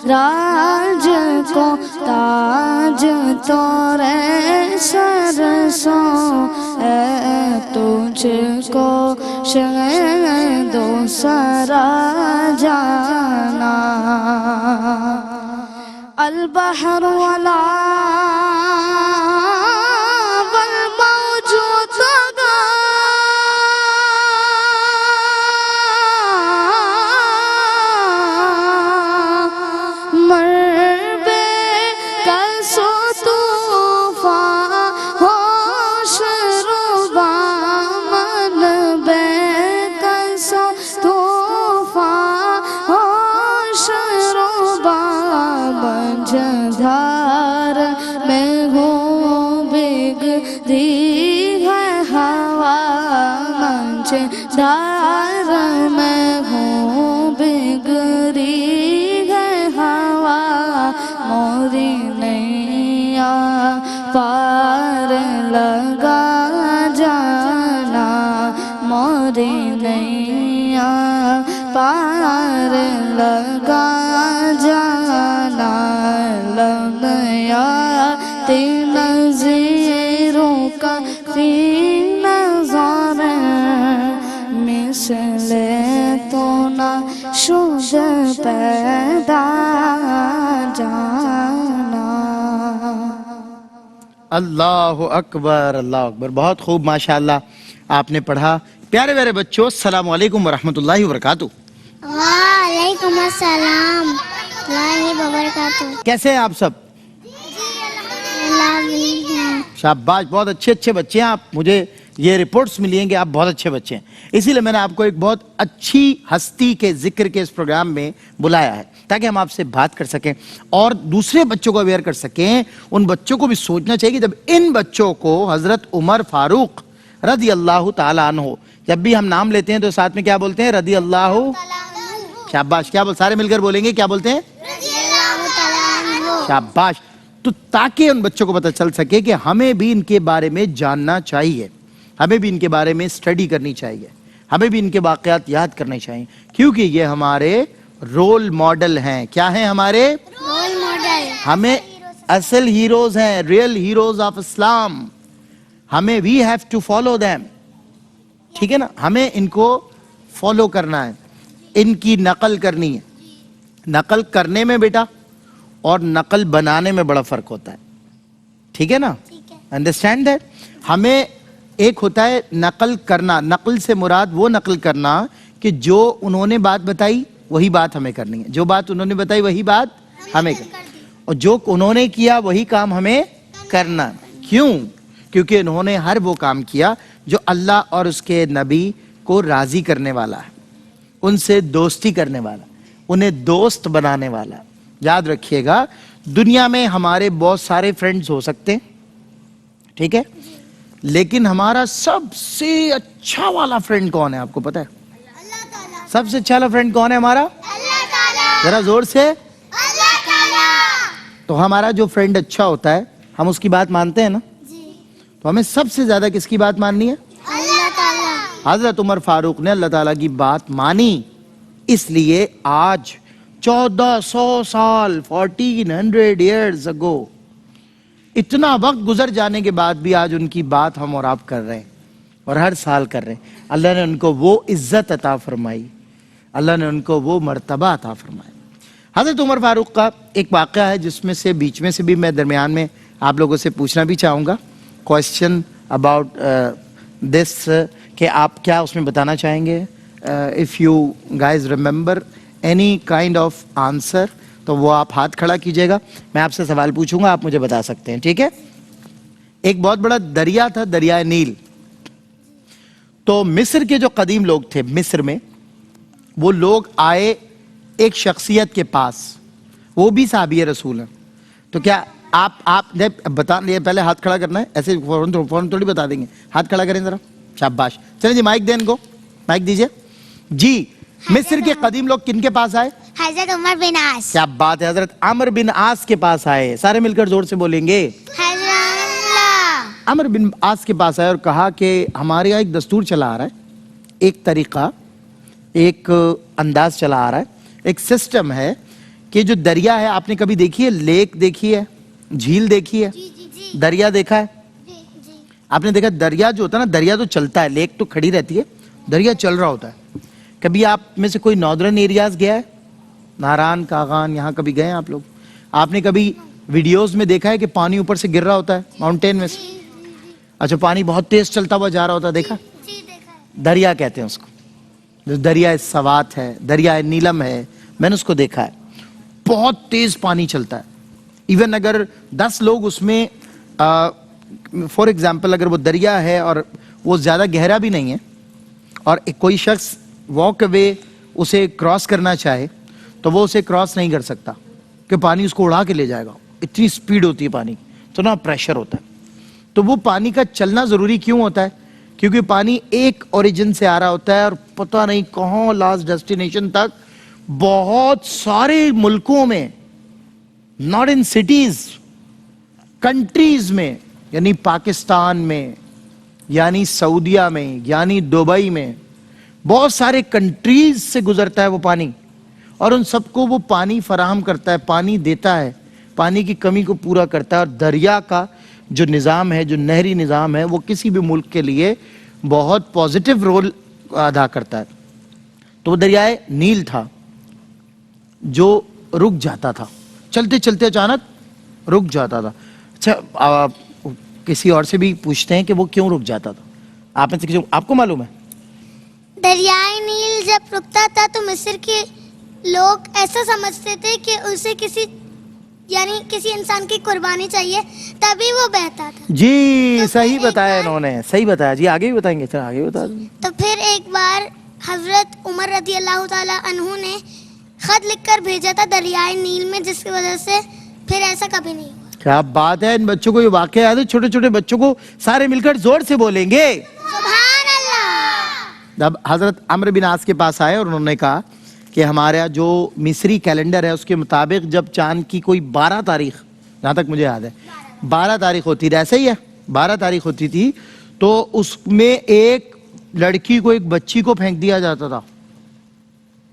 راج کو تاج تورے سرسوں اے تجھ کو شہ دوسرا جانا البحر ولا دھار میں ہوں بگڑی ہے ہوا منچ دھار میں ہوں بگڑی ہے ہوا موری نیا پار لگا جانا موری نیا پار لگا جانا نظیروں کا فی نظر مثل تو نہ شد پیدا جانا. اللہ اکبر اللہ اکبر. بہت خوب ماشاءاللہ آپ نے پڑھا. پیارے پیارے بچوں السلام علیکم ورحمۃ اللہ وبرکاتہ. وعلیکم السلام اللہ وبرکاتہ. کیسے ہیں آپ سب؟ شاباش. بہت اچھے بچے ہیں آپ. مجھے یہ رپورٹس ملی ہیں کہ آپ بہت اچھے بچے ہیں. اسی لیے میں نے آپ کو ایک بہت اچھی ہستی کے ذکر کے اس پروگرام میں بلایا ہے تاکہ ہم آپ سے بات کر سکیں اور دوسرے بچوں کو اویئر کر سکیں. ان بچوں کو بھی سوچنا چاہیے کہ جب ان بچوں کو حضرت عمر فاروق رضی اللہ تعالیٰ عنہ جب بھی ہم نام لیتے ہیں تو ساتھ میں کیا بولتے ہیں؟ رضی اللہ. شاباش. کیا سارے مل کر بولیں گے؟ کیا بولتے ہیں؟ شاباش. تو تاکہ ان بچوں کو پتہ چل سکے کہ ہمیں بھی ان کے بارے میں جاننا چاہیے, ہمیں بھی ان کے بارے میں اسٹڈی کرنی چاہیے, ہمیں بھی ان کے واقعات یاد کرنے چاہیے, کیونکہ یہ ہمارے رول ماڈل ہیں. کیا ہیں؟ ہمارے رول ماڈل. ہمیں اصل ہیروز ہیں, ریئل ہیروز آف اسلام. ہمیں we have to follow them. ٹھیک ہے نا؟ ہمیں ان کو فالو کرنا ہے, ان کی نقل کرنی ہے. نقل کرنے میں بیٹا اور نقل بنانے میں بڑا فرق ہوتا ہے. ٹھیک ہے نا؟ Understand that. ہمیں ایک ہوتا ہے نقل کرنا. نقل سے مراد وہ نقل کرنا کہ جو انہوں نے بات بتائی وہی بات ہمیں کرنی ہے, جو بات انہوں نے بتائی وہی بات ہمیں کرنی, اور جو انہوں نے کیا وہی کام ہمیں کرنا. کیوں؟ کیونکہ انہوں نے ہر وہ کام کیا جو اللہ اور اس کے نبی کو راضی کرنے والا ہے, ان سے دوستی کرنے والا, انہیں دوست بنانے والا. یاد رکھیے گا دنیا میں ہمارے بہت سارے فرینڈز ہو سکتے ہیں, ٹھیک ہے, لیکن ہمارا سب سے اچھا والا فرینڈ کون ہے؟ آپ کو پتا ہے سب سے اچھا والا فرینڈ کون ہے ہمارا؟ ذرا زور سے. تو ہمارا جو فرینڈ اچھا ہوتا ہے ہم اس کی بات مانتے ہیں نا, تو ہمیں سب سے زیادہ کس کی بات ماننی ہے؟ حضرت عمر فاروق نے اللہ تعالیٰ کی بات مانی, اس لیے آج 1400 سال 1400 years ago اتنا وقت گزر جانے کے بعد بھی آج ان کی بات ہم اور آپ کر رہے ہیں اور ہر سال کر رہے ہیں. اللہ نے ان کو وہ عزت عطا فرمائی, اللہ نے ان کو وہ مرتبہ عطا فرمایا. حضرت عمر فاروق کا ایک واقعہ ہے جس میں سے بیچ میں سے بھی میں درمیان میں آپ لوگوں سے پوچھنا بھی چاہوں گا کوشچن اباؤٹ دس, کہ آپ کیا اس میں بتانا چاہیں گے. If you guys remember any kind of answer تو وہ آپ ہاتھ کھڑا کیجئے گا. میں آپ سے سوال پوچھوں گا, آپ مجھے بتا سکتے ہیں, ٹھیک ہے. ایک بہت بڑا دریا تھا, دریائے نیل. تو مصر کے جو قدیم لوگ تھے, مصر میں وہ لوگ آئے ایک شخصیت کے پاس, وہ بھی صحابی رسول ہیں. تو کیا آپ بتا لیں, پہلے ہاتھ کھڑا کرنا ہے, ایسے فوراً تھوڑی بتا دیں گے. ہاتھ کھڑا کریں ذرا, شاباش. چلیں جی مائک دیں ان کو, مائک دیجئے جی. مصر کے قدیم لوگ کن کے پاس آئے؟ حضرت عمر بن عاص. کیا بات ہے, حضرت عمر بن عاص کے پاس آئے. سارے مل کر زور سے بولیں گے. عمر بن عاص کے پاس آئے اور کہا کہ ہمارے یہاں ایک دستور چلا آ رہا ہے, ایک طریقہ, ایک انداز چلا آ رہا ہے, ایک سسٹم ہے کہ جو دریا ہے آپ نے کبھی دیکھی ہے, لیک دیکھی ہے, جھیل دیکھی ہے, دریا دیکھا ہے آپ نے؟ دیکھا دریا جو ہوتا ہے نا, دریا تو چلتا ہے, لیک تو کھڑی رہتی ہے, دریا چل رہا ہوتا ہے. کبھی آپ میں سے کوئی ناردرن ایریاز گیا ہے, ناران, کاغان, یہاں کبھی گئے ہیں آپ لوگ؟ آپ نے کبھی ویڈیوز میں دیکھا ہے کہ پانی اوپر سے گر رہا ہوتا ہے ماؤنٹین میں سے؟ اچھا, پانی بہت تیز چلتا ہوا جا رہا ہوتا ہے, دیکھا؟ دریا کہتے ہیں اس کو. جو دریائے سوات ہے, دریائے نیلم ہے, میں نے اس کو دیکھا ہے, بہت تیز پانی چلتا ہے. ایون اگر 10 لوگ اس میں, فار ایگزامپل اگر وہ دریا ہے اور وہ زیادہ گہرا بھی نہیں ہے اور کوئی شخص واک اوے اسے کراس کرنا چاہے تو وہ اسے کراس نہیں کر سکتا, کہ پانی اس کو اڑا کے لے جائے گا. اتنی سپیڈ ہوتی ہے پانی, اتنا پریشر ہوتا ہے. تو وہ پانی کا چلنا ضروری کیوں ہوتا ہے؟ کیونکہ پانی ایک اوریجن سے آ رہا ہوتا ہے اور پتہ نہیں کہاں لاسٹ ڈیسٹینیشن تک, بہت سارے ملکوں میں, ناٹ ان سٹیز, کنٹریز میں, یعنی پاکستان میں, یعنی سعودیہ میں, یعنی دبئی میں, بہت سارے کنٹریز سے گزرتا ہے وہ پانی, اور ان سب کو وہ پانی فراہم کرتا ہے, پانی دیتا ہے, پانی کی کمی کو پورا کرتا ہے. اور دریا کا جو نظام ہے, جو نہری نظام ہے, وہ کسی بھی ملک کے لیے بہت پازیٹیو رول ادا کرتا ہے. تو وہ دریائے نیل تھا جو رک جاتا تھا, چلتے چلتے اچانک رک جاتا تھا. اچھا, کسی اور سے بھی پوچھتے ہیں کہ وہ کیوں رک جاتا تھا. آپ میں سے کسی, آپ کو معلوم ہے؟ دریائے نیل جب رکتا تھا تو مصر کے لوگ ایسا سمجھتے تھے کہ اسے کسی یعنی کسی انسان کی قربانی چاہیے تبھی وہ بہتا تھا. جی صحیح بتایا انہوں نے, صحیح بتایا. جی آگے بھی بتائیں گے, چل آگے بتا دیں. تو پھر ایک بار حضرت عمر رضی اللہ تعالی عنہ نے خط لکھ کر بھیجا تھا دریائے نیل میں, جس کی وجہ سے پھر ایسا کبھی نہیں ہوا. کیا بات ہے, ان بچوں کو یہ واقعہ یاد ہے؟ چھوٹے چھوٹے بچوں کو سارے مل کر زور سے بولیں گے سبحان اللہ. جب حضرت عمرو بن عاص کے پاس آئے اور انہوں نے کہا کہ ہمارا جو مصری کیلنڈر ہے اس کے مطابق جب چاند کی کوئی 12 تاریخ, جہاں تک مجھے یاد ہے 12 تاریخ ہوتی تھی, ایسا ہی ہے 12 تاریخ ہوتی تھی, تو اس میں ایک لڑکی کو, ایک بچی کو پھینک دیا جاتا تھا,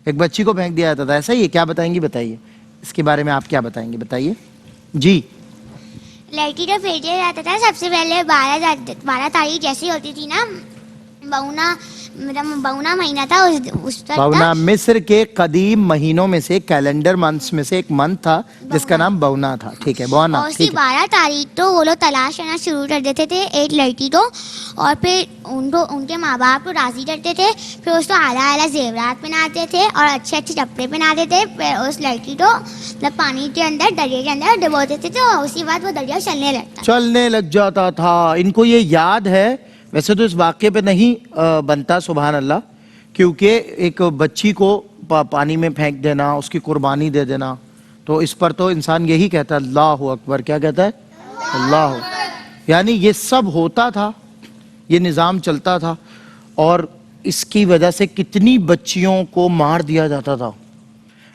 ایک بچی کو پھینک دیا جاتا تھا. ایسا ہی ہے؟ کیا بتائیں گی, بتائیے اس کے بارے میں, آپ کیا بتائیں گے, بتائیے. جی لڑکی کو پھینک دیا جاتا تھا. سب سے پہلے 12 تاریخ جیسی ہوتی تھی نا, بونا مہینہ تھا اس وقت. بونا مصر کے قدیم مہینوں میں سے, کیلنڈر منتھس میں سے ایک منتھ تھا جس کا نام بونا تھا. ٹھیک ہے, بونا. اور اسی 12 تاریخ تو وہ لوگ تلاش کرنا شروع کر دیتے تھے ایک لڑکی کو, اور پھر ان کے ماں باپ کو راضی کرتے تھے, پھر اس کو اعلیٰ اعلیٰ زیورات پہناتے تھے اور اچھے اچھے کپڑے پہناتے تھے, پھر اس لڑکی کو پانی کے اندر, دریا کے اندر ڈبو دیتے تھے, اور اسی بعد وہ دریا چلنے لگ جاتا تھا. ان کو یہ یاد ہے, ویسے تو اس واقعے پہ نہیں بنتا, سبحان اللہ, کیونکہ ایک بچی کو پانی میں پھینک دینا, اس کی قربانی دے دینا, تو اس پر تو انسان یہی کہتا ہے اللہ اکبر. کیا کہتا ہے؟ اللہ. یعنی یہ سب ہوتا تھا, یہ نظام چلتا تھا, اور اس کی وجہ سے کتنی بچیوں کو مار دیا جاتا تھا.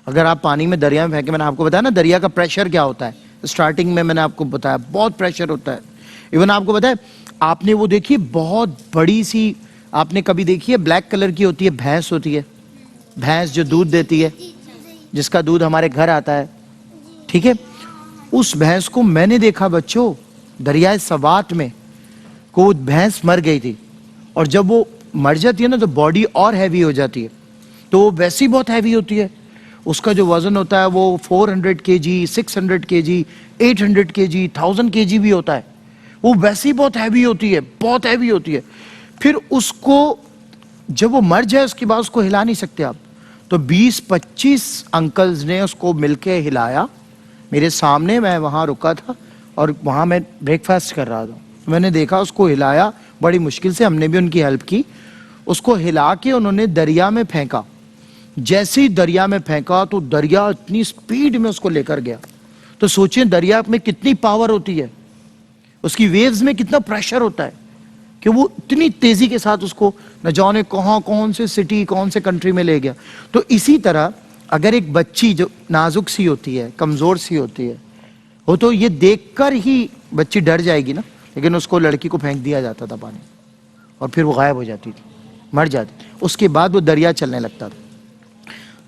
اگر آپ پانی میں, دریا میں پھینکے, میں نے آپ کو بتایا نا دریا کا پریشر کیا ہوتا ہے, اسٹارٹنگ میں نے آپ کو بتایا بہت پریشر ہوتا ہے. ایون آپ کو بتایا, آپ نے وہ دیکھی بہت بڑی سی, آپ نے کبھی دیکھی ہے, بلیک کلر کی ہوتی ہے, بھینس ہوتی ہے, بھینس جو دودھ دیتی ہے, جس کا دودھ ہمارے گھر آتا ہے, ٹھیک ہے, اس بھینس کو میں نے دیکھا بچوں دریائے سوات میں, کو وہ بھینس مر گئی تھی, اور جب وہ مر جاتی ہے نا تو باڈی اور ہیوی ہو جاتی ہے, تو وہ ویسی بہت ہیوی ہوتی ہے, اس کا جو وزن ہوتا ہے وہ 400 kg, 600 kg, 800 kg, 1000 kg بھی ہوتا ہے, وہ ویسی بہت ہیوی ہوتی ہے, بہت ہیوی ہوتی ہے. پھر اس کو جب وہ مر جائے اس کے بعد اس کو ہلا نہیں سکتے آپ, تو 20-25 انکلز نے اس کو مل کے ہلایا میرے سامنے. میں وہاں رکا تھا اور وہاں میں بریک فاسٹ کر رہا تھا, میں نے دیکھا اس کو ہلایا بڑی مشکل سے, ہم نے بھی ان کی ہیلپ کی. اس کو ہلا کے انہوں نے دریا میں پھینکا. جیسے ہی دریا میں پھینکا تو دریا اتنی سپیڈ میں اس کو لے کر گیا. تو سوچیں دریا میں کتنی پاور ہوتی ہے, اس کی ویوز میں کتنا پریشر ہوتا ہے کہ وہ اتنی تیزی کے ساتھ اس کو نہ جانے کہاں, کون سے سٹی, کون سے کنٹری میں لے گیا. تو اسی طرح اگر ایک بچی جو نازک سی ہوتی ہے, کمزور سی ہوتی ہے, وہ تو یہ دیکھ کر ہی بچی ڈر جائے گی نا, لیکن اس کو لڑکی کو پھینک دیا جاتا تھا پانی, اور پھر وہ غائب ہو جاتی تھی, مر جاتی, اس کے بعد وہ دریا چلنے لگتا تھا.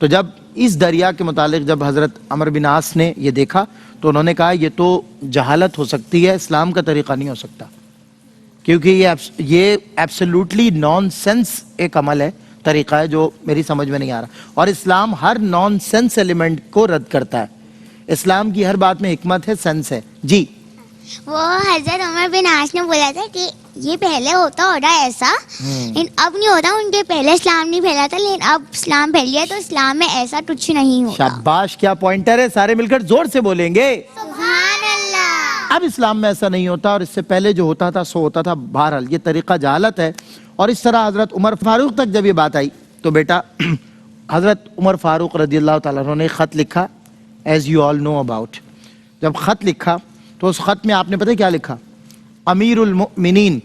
تو جب اس دریا کے متعلق جب حضرت عمر بن عاص نے یہ دیکھا تو انہوں نے کہا یہ تو جہالت ہو سکتی ہے، اسلام کا طریقہ نہیں ہو سکتا، کیونکہ یہ ایبسلیوٹلی نان سینس ایک عمل ہے، طریقہ ہے جو میری سمجھ میں نہیں آ رہا، اور اسلام ہر نان سینس ایلیمنٹ کو رد کرتا ہے، اسلام کی ہر بات میں حکمت ہے، سینس ہے. جی وہ حضرت عمر بن عاص نے بولا تھا کہ یہ پہلے ہوتا ایسا، لیکن اب نہیں ہوتا. ان کے پہلے اسلام نہیں پھیلا تھا، لیکن اب اسلام پھیل گیا تو اسلام میں ایسا کچھ نہیں ہوتا. شاباش، کیا پوائنٹر ہے، سارے مل کر زور سے بولیں گے. سبحان اللہ. اب اسلام میں ایسا نہیں ہوتا، اور اس سے پہلے جو ہوتا تھا سو ہوتا تھا. بہرحال یہ طریقہ جہالت ہے. اور اس طرح حضرت عمر فاروق تک جب یہ بات آئی تو بیٹا حضرت عمر فاروق رضی اللہ تعالیٰ عنہ نے خط لکھا، as you all know about. جب خط لکھا تو اس خط میں آپ نے پتہ کیا لکھا؟ امیر المؤمنین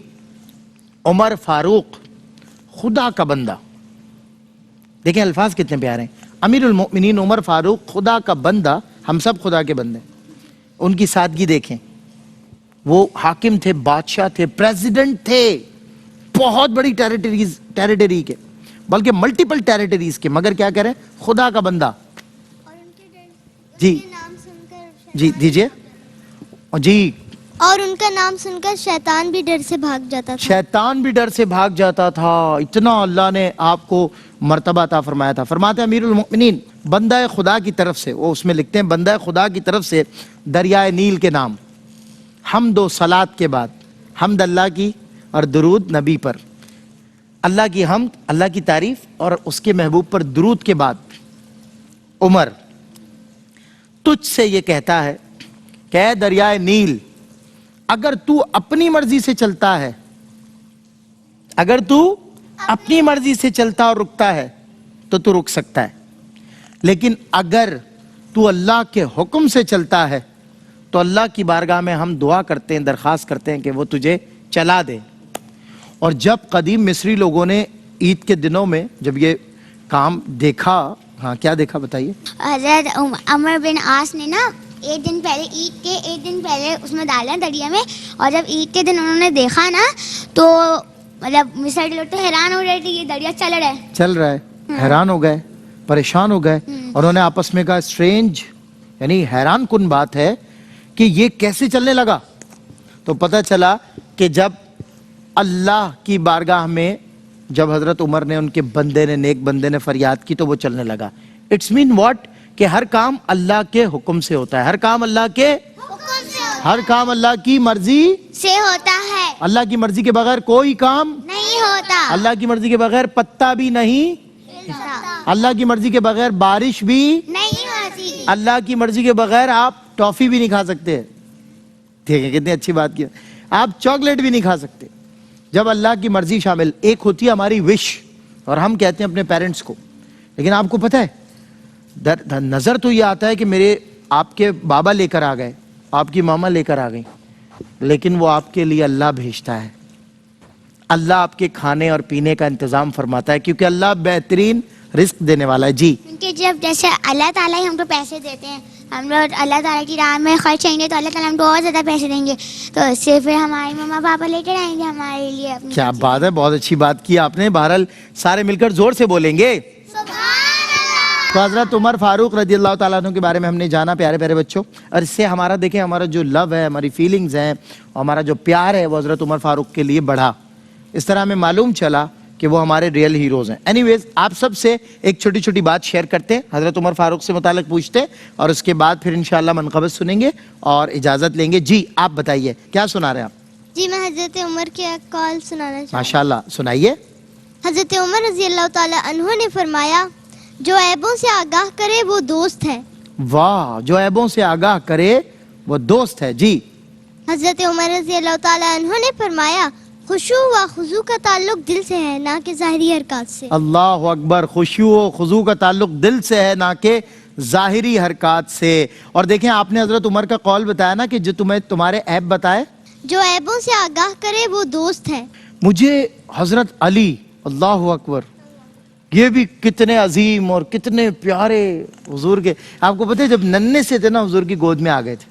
عمر فاروق خدا کا بندہ. دیکھیں الفاظ کتنے پیارے ہیں. امیر المؤمنین عمر فاروق خدا کا بندہ. ہم سب خدا کے بندے. ان کی سادگی دیکھیں، وہ حاکم تھے، بادشاہ تھے، پریزیڈنٹ تھے، بہت بڑی ٹیریٹری کے، بلکہ ملٹیپل ٹیریٹریز کے، مگر کیا کریں، خدا کا بندہ. جی جی دیجئے. جی اور ان کا نام سن کر شیطان بھی ڈر سے بھاگ جاتا تھا. شیطان بھی ڈر سے بھاگ جاتا تھا. اتنا اللہ نے آپ کو مرتبہ عطا فرمایا تھا. فرماتے ہیں امیر المؤمنین بندہ خدا کی طرف سے، وہ اس میں لکھتے ہیں بندہ خدا کی طرف سے دریائے نیل کے نام، حمد و صلات کے بعد، حمد اللہ کی اور درود نبی پر، اللہ کی حمد، اللہ کی تعریف اور اس کے محبوب پر درود کے بعد، عمر تجھ سے یہ کہتا ہے کہ اے دریائے نیل، اگر تو اپنی مرضی سے چلتا ہے، اگر تو اپنی مرضی سے چلتا اور رکتا ہے تو تو رک سکتا ہے، لیکن اگر تو اللہ کے حکم سے چلتا ہے تو اللہ کی بارگاہ میں ہم دعا کرتے ہیں، درخواست کرتے ہیں کہ وہ تجھے چلا دے. اور جب قدیم مصری لوگوں نے عید کے دنوں میں جب یہ کام دیکھا، ہاں کیا دیکھا بتائیے. حضرت عمر بن عاص نے نا ایک دن پہلے، عید کے ایک دن پہلے اس میں ڈالا دریا میں، اور جب عید کے دن انہوں نے دیکھا نا تو مطلب مصر کے لوگ تو حیران ہو رہے تھے، یہ دریا چل رہا ہے. حیران ہو گئے، پریشان ہو گئے، اور انہوں نے آپس میں کہا اسٹرینج، یعنی حیران کن بات ہے کہ یہ کیسے چلنے لگا. تو پتہ چلا کہ جب اللہ کی بارگاہ میں جب حضرت عمر نے، ان کے بندے نے، نیک بندے نے فریاد کی تو وہ چلنے لگا. اٹس مین واٹ، کہ ہر کام اللہ کے حکم سے ہوتا ہے، ہر کام اللہ کے حکم سے، ہر کام اللہ کی مرضی سے ہوتا ہے. اللہ کی مرضی کے بغیر کوئی کام نہیں ہوتا. اللہ کی مرضی کے بغیر پتا بھی نہیں ہوتا. اللہ کی مرضی کے بغیر بارش بھی نہیں ہوتی. اللہ کی مرضی کے بغیر آپ ٹافی بھی نہیں کھا سکتے. ٹھیک ہے، کتنی اچھی بات کی. آپ چاکلیٹ بھی نہیں کھا سکتے. جب اللہ کی مرضی شامل، ایک ہوتی ہے ہماری وش، اور ہم کہتے ہیں اپنے پیرنٹس کو، لیکن آپ کو پتہ ہے نظر تو یہ آتا ہے کہ میرے آپ کے بابا لے کر آ گئے، آپ کی ماما لے کر آ گئی، لیکن وہ آپ کے لیے اللہ بھیجتا ہے. اللہ آپ کے کھانے اور پینے کا انتظام فرماتا ہے، کیونکہ اللہ بہترین رزق دینے والا ہے. جی کیونکہ جب جیسے اللہ تعالیٰ ہی ہم کو پیسے دیتے ہیں، ہم لوگ اللہ تعالیٰ کی راہ میں خرچ کریں گے تو اللہ تعالیٰ ہم کو اور زیادہ پیسے دیں گے، تو اس سے پھر ہمارے ماما پاپا لے کر آئیں گے ہمارے لیے اپنی. کیا بات ہے، بہت اچھی بات کی آپ نے. بہرحال سارے مل کر زور سے بولیں گے. تو حضرت عمر فاروق رضی اللہ تعالیٰ عنہ کے بارے میں ہم نے جانا پیارے پیارے بچوں، اور اس سے ہمارا دیکھیں ہمارا جو لو ہے، ہماری فیلنگز ہیں، اور ہمارا جو پیار ہے وہ حضرت عمر فاروق کے لیے بڑھا. اس طرح ہمیں معلوم چلا کہ وہ ہمارے ریئل ہیروز ہیں. اینی ویز آپ سب سے ایک چھوٹی چھوٹی بات شیئر کرتے ہیں، حضرت عمر فاروق سے متعلق پوچھتے ہیں، اور اس کے بعد پھر انشاءاللہ منقبت سنیں گے اور اجازت لیں گے. جی آپ بتائیے کیا سنا رہے ہیں آپ؟ جی میں حضرت عمر کے قول سنانا چاہتا ہوں. ماشاءاللہ سنائیے. حضرت عمر رضی اللہ تعالیٰ عنہ نے فرمایا، جو عیبوں سے آگاہ کرے وہ دوست ہے. واہ، جو عیبوں سے آگاہ کرے وہ دوست ہے. جی حضرت عمر رضی اللہ تعالیٰ عنہ نے فرمایا، خشوع و خضوع کا تعلق دل سے ہے نہ کہ ظاہری حرکات سے. اللہ اکبر. خشوع و خضوع کا تعلق دل سے ہے نہ کہ ظاہری حرکات سے. اور دیکھیں آپ نے حضرت عمر کا قول بتایا نا کہ جو تمہیں تمہارے عیب بتائے، جو عیبوں سے آگاہ کرے وہ دوست ہے. مجھے حضرت علی، اللہ اکبر، یہ بھی کتنے عظیم اور کتنے پیارے حضور کے. آپ کو پتہ ہے جب ننھے سے تھے نا حضور کی گود میں آ گئے تھے،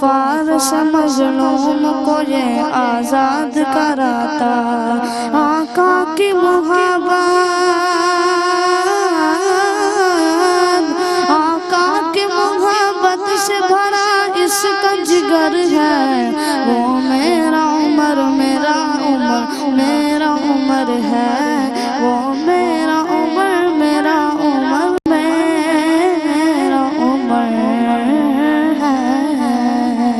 فارس مظلوم کو یہ آزاد کراتا آقا کی آقا کی محبت سے بھرا اس کا جگر ہے وہ میرا عمر میرا عمر میرا عمر ہے